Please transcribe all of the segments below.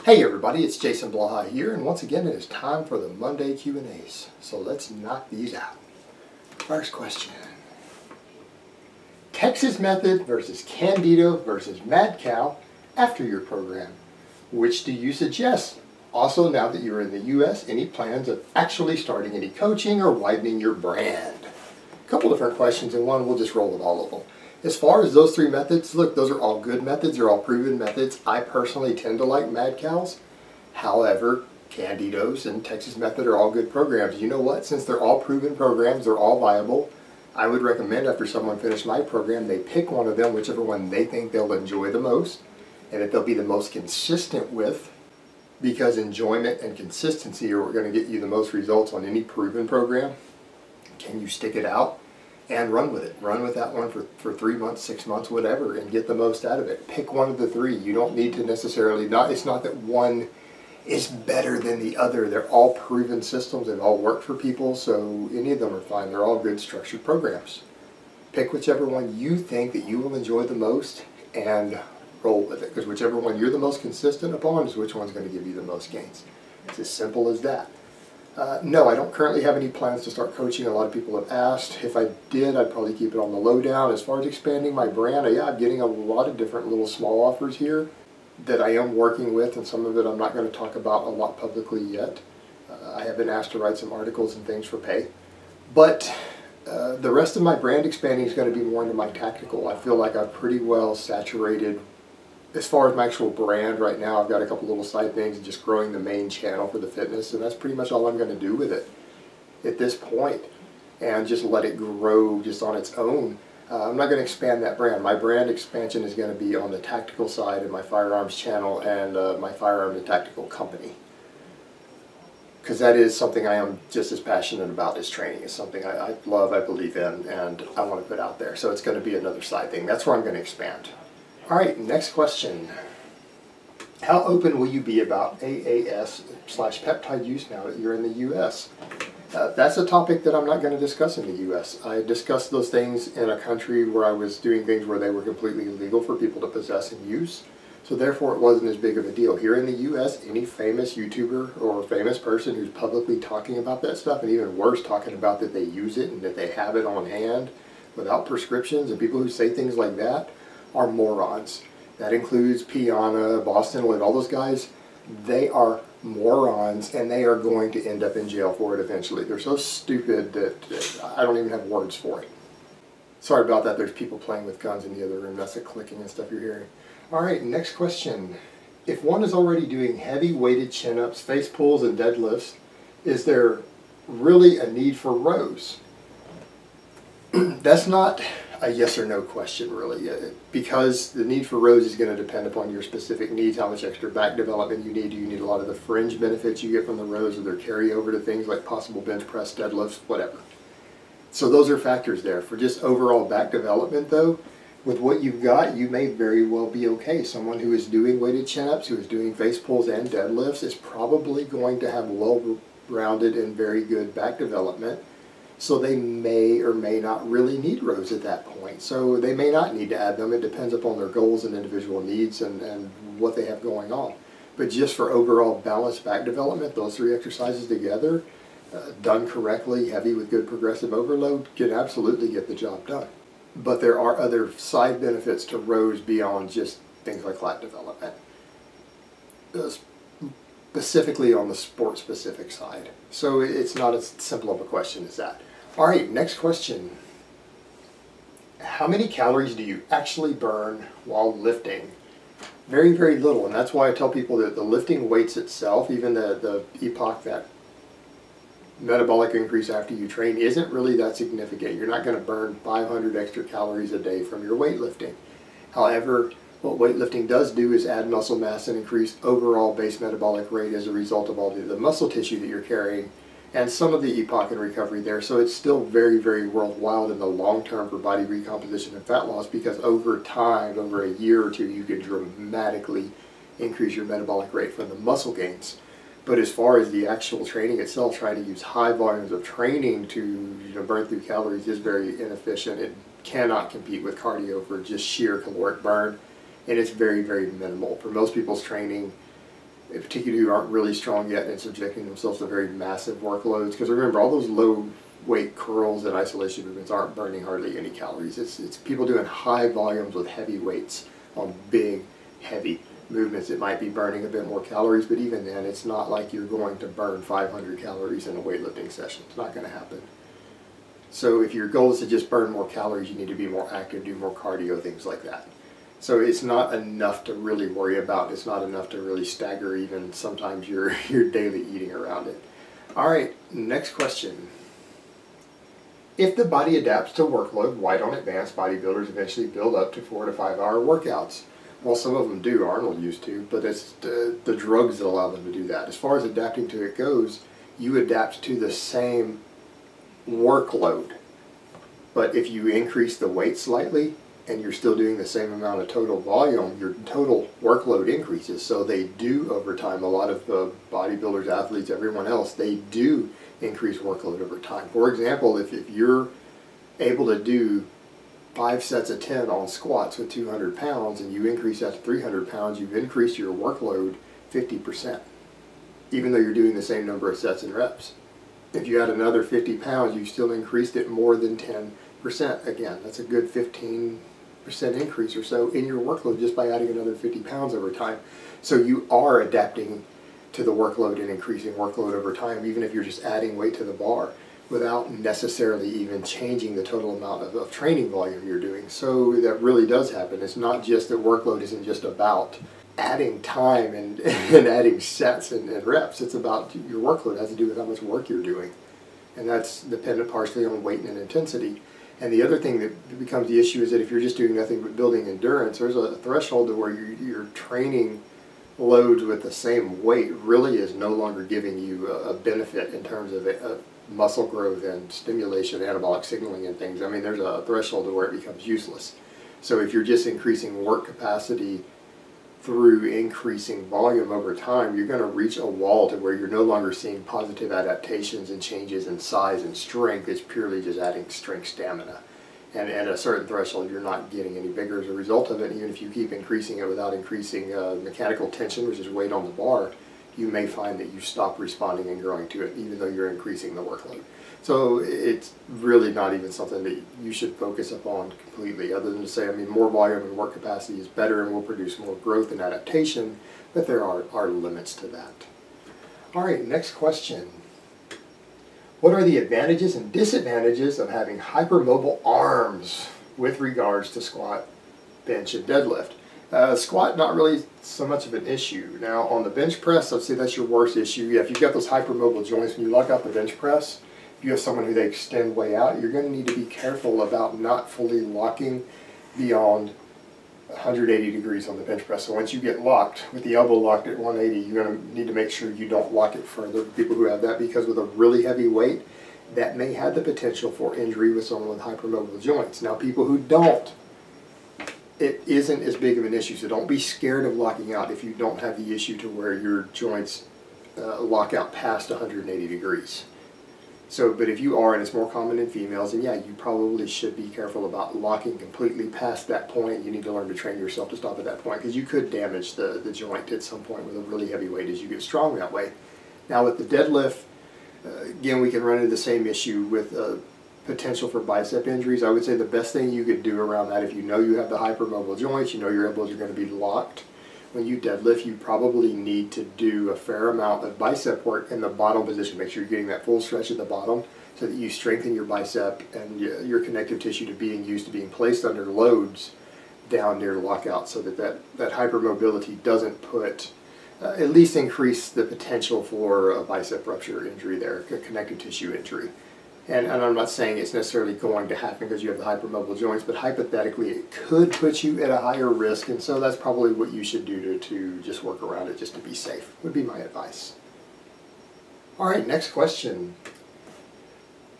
Hey everybody, it's Jason Blaha here, and once again it is time for the Monday Q&As. So let's knock these out. First question. Texas method versus Candito versus Madcow after your program. Which do you suggest? Also, now that you're in the US, any plans of actually starting any coaching or widening your brand? A couple different questions in one, we'll just roll with all of them. As far as those three methods, look, those are all good methods, they're all proven methods. I personally tend to like Madcows. However, Canditos and Texas Method are all good programs. You know what? Since they're all proven programs, they're all viable, I would recommend after someone finished my program, they pick one of them, whichever one they think they'll enjoy the most, and that they'll be the most consistent with, because enjoyment and consistency are what are going to get you the most results on any proven program. Can you stick it out? And run with it. Run with that one for 3 months, 6 months, whatever, and get the most out of it. Pick one of the three. You don't need to necessarily, it's not that one is better than the other. They're all proven systems and all work for people, so any of them are fine. They're all good structured programs. Pick whichever one you think that you will enjoy the most and roll with it, because whichever one you're the most consistent upon is which one's going to give you the most gains. It's as simple as that. No, I don't currently have any plans to start coaching. A lot of people have asked. If I did, I'd probably keep it on the lowdown. As far as expanding my brand, yeah, I'm getting a lot of different little small offers here that I am working with, and some of it I'm not going to talk about a lot publicly yet. I have been asked to write some articles and things for pay. But the rest of my brand expanding is going to be more into my tactical. I feel like I've pretty well saturated as far as my actual brand right now. I've got a couple little side things and just growing the main channel for the fitness, and that's pretty much all I'm going to do with it at this point, and just let it grow just on its own. I'm not going to expand that brand. My brand expansion is going to be on the tactical side of my firearms channel and my firearms and tactical company, because that is something I am just as passionate about as training. It's something I love, I believe in, and I want to put out there. So it's going to be another side thing. That's where I'm going to expand. Alright, next question. How open will you be about AAS/peptide use now that you're in the US? That's a topic that I'm not going to discuss in the US. I discussed those things in a country where I was doing things where they were completely illegal for people to possess and use. So therefore it wasn't as big of a deal. Here in the US, any famous YouTuber or famous person who's publicly talking about that stuff, and even worse, talking about that they use it and that they have it on hand without prescriptions, and people who say things like that, are morons. That includes Piana, Boston Live, all those guys. They are morons, and they are going to end up in jail for it eventually. They're so stupid that I don't even have words for it. Sorry about that. There's people playing with guns in the other room. That's the clicking and stuff you're hearing. Alright, next question. If one is already doing heavy weighted chin-ups, face pulls, and deadlifts, is there really a need for rows? That's not a yes or no question, really, because the need for rows is going to depend upon your specific needs, how much extra back development you need. Do you need a lot of the fringe benefits you get from the rows, or their carryover to things like possible bench press, deadlifts, whatever. So those are factors there. For just overall back development, though, with what you've got, you may very well be okay. Someone who is doing weighted chin-ups, who is doing face pulls and deadlifts, is probably going to have well-rounded and very good back development. So they may or may not really need rows at that point. So they may not need to add them. It depends upon their goals and individual needs and what they have going on. But just for overall balanced back development, those three exercises together, done correctly, heavy with good progressive overload, can absolutely get the job done. But there are other side benefits to rows beyond just things like lat development, specifically on the sport-specific side. So it's not as simple of a question as that. Alright, next question. How many calories do you actually burn while lifting? Very, very little, and that's why I tell people that the lifting weights itself, even the epoch, that metabolic increase after you train, isn't really that significant. You're not going to burn 500 extra calories a day from your weightlifting. However, what weightlifting does do is add muscle mass and increase overall base metabolic rate as a result of all the muscle tissue that you're carrying and some of the epoch and recovery there. So it's still very, very worthwhile in the long term for body recomposition and fat loss, because over time, over a year or two, you can dramatically increase your metabolic rate from the muscle gains. But as far as the actual training itself, trying to use high volumes of training to burn through calories is very inefficient. It cannot compete with cardio for just sheer caloric burn, and it's very, very minimal. For most people's training, particularly who aren't really strong yet and subjecting themselves to very massive workloads. Because remember, all those low weight curls and isolation movements aren't burning hardly any calories. It's people doing high volumes with heavy weights on big, heavy movements. It might be burning a bit more calories, but even then, it's not like you're going to burn 500 calories in a weightlifting session. It's not going to happen. So if your goal is to just burn more calories, you need to be more active, do more cardio, things like that. So it's not enough to really worry about. It's not enough to really stagger even sometimes your daily eating around it. All right, next question. If the body adapts to workload, why don't advanced bodybuilders eventually build up to 4 to 5 hour workouts? Well, some of them do. Arnold used to, but it's the drugs that allow them to do that. As far as adapting to it goes, you adapt to the same workload. But if you increase the weight slightly and you're still doing the same amount of total volume, your total workload increases. So they do over time. A lot of the bodybuilders, athletes, everyone else, they do increase workload over time. For example, if you're able to do 5 sets of 10 on squats with 200 pounds and you increase that to 300 pounds, you've increased your workload 50%, even though you're doing the same number of sets and reps. If you add another 50 pounds, you still increased it more than 10%. Again, that's a good 15% increase or so in your workload just by adding another 50 pounds over time. So you are adapting to the workload and increasing workload over time, even if you're just adding weight to the bar, without necessarily even changing the total amount of training volume you're doing. So that really does happen. It's not just that workload isn't just about adding time and adding sets and reps. It's about your workload has to do with how much work you're doing. And that's dependent partially on weight and intensity. And the other thing that becomes the issue is that if you're just doing nothing but building endurance, there's a threshold to where your training loads with the same weight really is no longer giving you a benefit in terms of muscle growth and stimulation, anabolic signaling and things. I mean, there's a threshold to where it becomes useless. So if you're just increasing work capacity through increasing volume over time, you're going to reach a wall to where you're no longer seeing positive adaptations and changes in size and strength. It's purely just adding strength, stamina. And at a certain threshold, you're not getting any bigger as a result of it. Even if you keep increasing it without increasing mechanical tension, which is weight on the bar, you may find that you stop responding and growing to it, even though you're increasing the workload. So it's really not even something that you should focus upon completely, other than to say, I mean, more volume and work capacity is better and will produce more growth and adaptation, but there are limits to that. All right, next question. What are the advantages and disadvantages of having hypermobile arms with regards to squat, bench, and deadlift? Squat, not really so much of an issue. Now, on the bench press, I'd say that's your worst issue. Yeah, if you've got those hypermobile joints, when you lock out the bench press, if you have someone who they extend way out, you're going to need to be careful about not fully locking beyond 180 degrees on the bench press. So once you get locked, with the elbow locked at 180, you're going to need to make sure you don't lock it further. People who have that, because with a really heavy weight, that may have the potential for injury with someone with hypermobile joints. Now, people who don't, it isn't as big of an issue. So don't be scared of locking out if you don't have the issue to where your joints lock out past 180 degrees. So, but if you are, and it's more common in females, then yeah, you probably should be careful about locking completely past that point. You need to learn to train yourself to stop at that point, because you could damage the joint at some point with a really heavy weight as you get strong that way. Now with the deadlift, again, we can run into the same issue with potential for bicep injuries. I would say the best thing you could do around that, if you know you have the hypermobile joints, you know your elbows are going to be locked, when you deadlift, you probably need to do a fair amount of bicep work in the bottom position. Make sure you're getting that full stretch at the bottom so that you strengthen your bicep and your connective tissue to being used to being placed under loads down near lockout, so that hypermobility doesn't put, at least increase the potential for a bicep rupture injury there, a connective tissue injury. And I'm not saying it's necessarily going to happen because you have the hypermobile joints, but hypothetically it could put you at a higher risk, and so that's probably what you should do to just work around it just to be safe, would be my advice. All right, next question.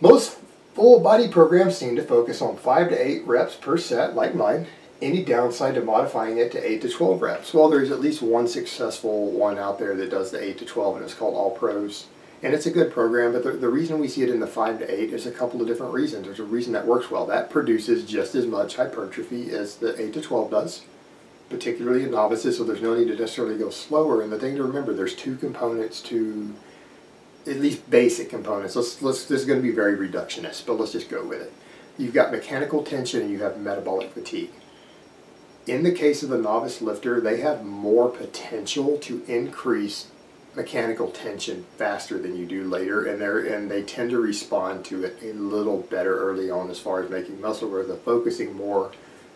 Most full body programs seem to focus on 5 to 8 reps per set, like mine. Any downside to modifying it to 8 to 12 reps? Well, there's at least one successful one out there that does the 8 to 12, and it's called All Pros. And it's a good program, but the reason we see it in the 5 to 8 is a couple of different reasons. There's a reason that works well. That produces just as much hypertrophy as the 8 to 12 does. particularly in novices, so there's no need to necessarily go slower. And the thing to remember, there's two components to, at least basic components. This is going to be very reductionist, but let's just go with it. You've got mechanical tension and you have metabolic fatigue. In the case of the novice lifter, they have more potential to increase mechanical tension faster than you do later, and they tend to respond to it a little better early on as far as making muscle growth. They're focusing more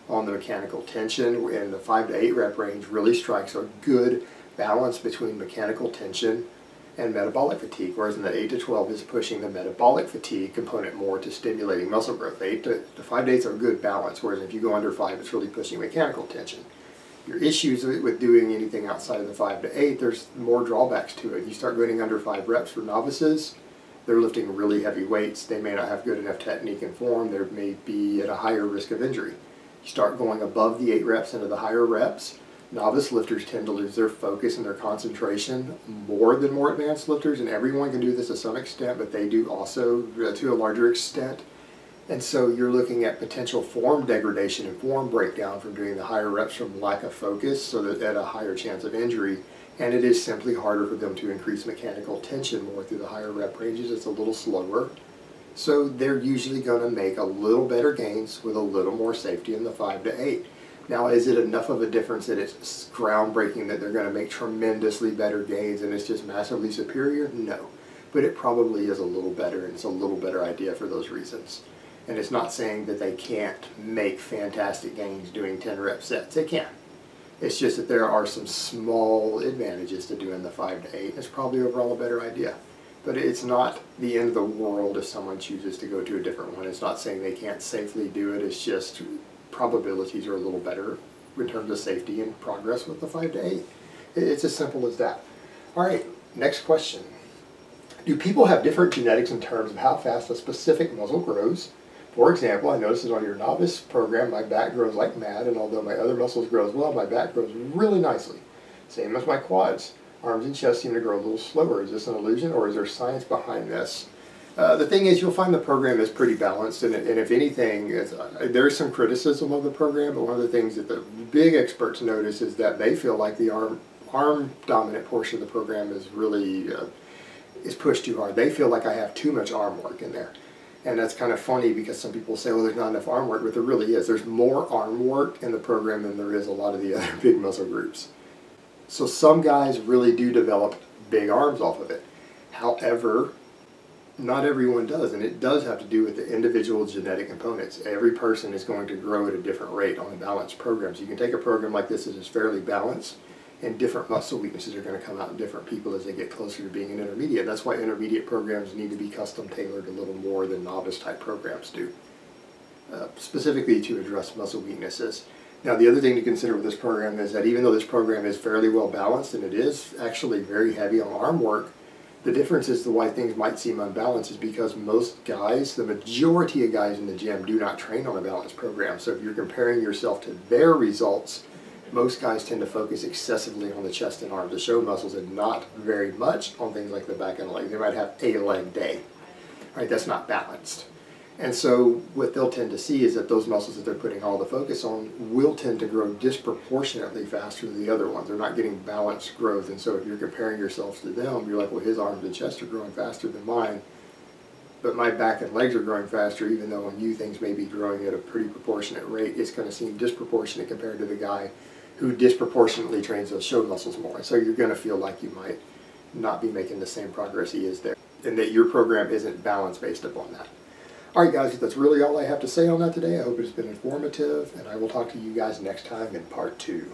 on the mechanical tension, and the 5 to 8 rep range really strikes a good balance between mechanical tension and metabolic fatigue, whereas in the 8 to 12 is pushing the metabolic fatigue component more to stimulating muscle growth. The 5 to 8s are a good balance, whereas if you go under 5, it's really pushing mechanical tension. Your issues with doing anything outside of the 5 to 8, there's more drawbacks to it. You start going under 5 reps for novices, they're lifting really heavy weights, they may not have good enough technique and form, they may be at a higher risk of injury. You start going above the 8 reps into the higher reps, novice lifters tend to lose their focus and their concentration more than more advanced lifters, and everyone can do this to some extent, but they do also to a larger extent. And so you're looking at potential form degradation and form breakdown from doing the higher reps from lack of focus, so that at a higher chance of injury. And it is simply harder for them to increase mechanical tension more through the higher rep ranges. It's a little slower. So they're usually going to make a little better gains with a little more safety in the 5 to 8. Now, is it enough of a difference that it's groundbreaking that they're going to make tremendously better gains and it's just massively superior? No. But it probably is a little better, and it's a little better idea for those reasons. And it's not saying that they can't make fantastic gains doing 10 rep sets. They can. It's just that there are some small advantages to doing the 5 to 8. It's probably overall a better idea. But it's not the end of the world if someone chooses to go to a different one. It's not saying they can't safely do it. It's just probabilities are a little better in terms of safety and progress with the 5 to 8. It's as simple as that. All right, next question. Do people have different genetics in terms of how fast a specific muscle grows? For example, I noticed that on your novice program, my back grows like mad, and although my other muscles grow as well, my back grows really nicely. Same as my quads. Arms and chest seem to grow a little slower. Is this an illusion, or is there science behind this? The thing is, you'll find the program is pretty balanced, and if anything, there is some criticism of the program, but one of the things that the big experts notice is that they feel like the arm dominant portion of the program is really is pushed too hard. They feel like I have too much arm work in there. And that's kind of funny because some people say, well, there's not enough arm work, but there really is. There's more arm work in the program than there is a lot of the other big muscle groups. So some guys really do develop big arms off of it. However, not everyone does, and it does have to do with the individual genetic components. Every person is going to grow at a different rate on a balanced program. So you can take a program like this that is fairly balanced, and different muscle weaknesses are going to come out in different people as they get closer to being an intermediate. That's why intermediate programs need to be custom tailored a little more than novice type programs do, specifically to address muscle weaknesses. Now, the other thing to consider with this program is that even though this program is fairly well balanced, and it is actually very heavy on arm work, the difference is why things might seem unbalanced is because most guys, the majority of guys in the gym, do not train on a balanced program. So if you're comparing yourself to their results, most guys tend to focus excessively on the chest and arms, the show muscles, and not very much on things like the back and legs. They might have a leg day. Right? That's not balanced. And so what they'll tend to see is that those muscles that they're putting all the focus on will tend to grow disproportionately faster than the other ones. They're not getting balanced growth. And so if you're comparing yourself to them, you're like, well, his arms and chest are growing faster than mine, but my back and legs are growing faster, even though on you things may be growing at a pretty proportionate rate. It's going to seem disproportionate compared to the guy who disproportionately trains those show muscles more. So you're going to feel like you might not be making the same progress he is there, and that your program isn't balanced based upon that. All right, guys, that's really all I have to say on that today. I hope it's been informative, and I will talk to you guys next time in part 2.